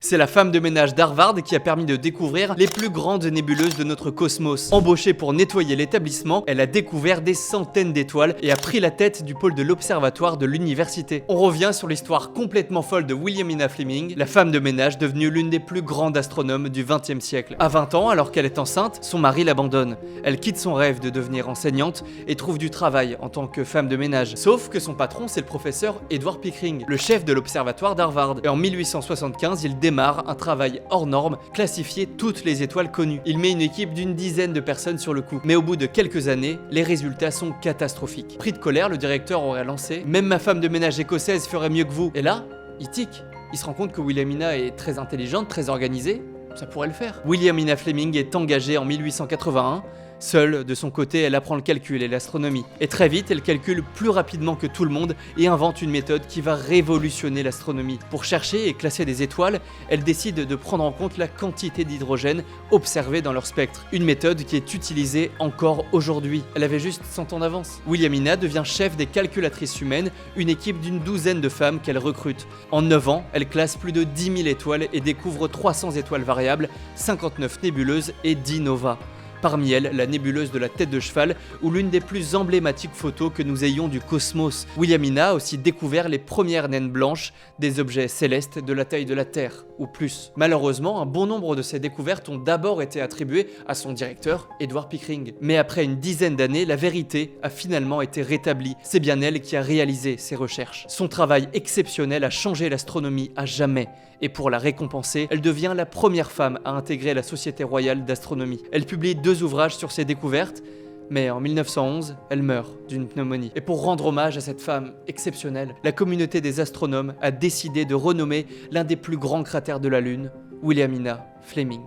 C'est la femme de ménage d'Harvard qui a permis de découvrir les plus grandes nébuleuses de notre cosmos. Embauchée pour nettoyer l'établissement, elle a découvert des centaines d'étoiles et a pris la tête du pôle de l'observatoire de l'université. On revient sur l'histoire complètement folle de Williamina Fleming, la femme de ménage devenue l'une des plus grandes astronomes du XXe siècle. À 20 ans, alors qu'elle est enceinte, son mari l'abandonne. Elle quitte son rêve de devenir enseignante et trouve du travail en tant que femme de ménage. Sauf que son patron, c'est le professeur Edward Pickering, le chef de l'observatoire d'Harvard. Et en 1875, il démarre un travail hors norme, classifier toutes les étoiles connues. Il met une équipe d'une dizaine de personnes sur le coup. Mais au bout de quelques années, les résultats sont catastrophiques. Pris de colère, le directeur aurait lancé « Même ma femme de ménage écossaise ferait mieux que vous ». Et là, il tique. Il se rend compte que Williamina est très intelligente, très organisée. Ça pourrait le faire. Williamina Fleming est engagée en 1881. Seule, de son côté, elle apprend le calcul et l'astronomie. Et très vite, elle calcule plus rapidement que tout le monde et invente une méthode qui va révolutionner l'astronomie. Pour chercher et classer des étoiles, elle décide de prendre en compte la quantité d'hydrogène observée dans leur spectre. Une méthode qui est utilisée encore aujourd'hui. Elle avait juste 100 ans d'avance. Williamina devient chef des calculatrices humaines, une équipe d'une douzaine de femmes qu'elle recrute. En 9 ans, elle classe plus de 10 000 étoiles et découvre 300 étoiles variables, 59 nébuleuses et 10 novas. Parmi elles, la nébuleuse de la tête de cheval ou l'une des plus emblématiques photos que nous ayons du cosmos. Williamina a aussi découvert les premières naines blanches, des objets célestes de la taille de la Terre, ou plus. Malheureusement, un bon nombre de ces découvertes ont d'abord été attribuées à son directeur, Edward Pickering. Mais après une dizaine d'années, la vérité a finalement été rétablie. C'est bien elle qui a réalisé ces recherches. Son travail exceptionnel a changé l'astronomie à jamais. Et pour la récompenser, elle devient la première femme à intégrer la Société royale d'astronomie. Elle publie 2 ouvrages sur ses découvertes, mais en 1911, elle meurt d'une pneumonie. Et pour rendre hommage à cette femme exceptionnelle, la communauté des astronomes a décidé de renommer l'un des plus grands cratères de la Lune, Williamina Fleming.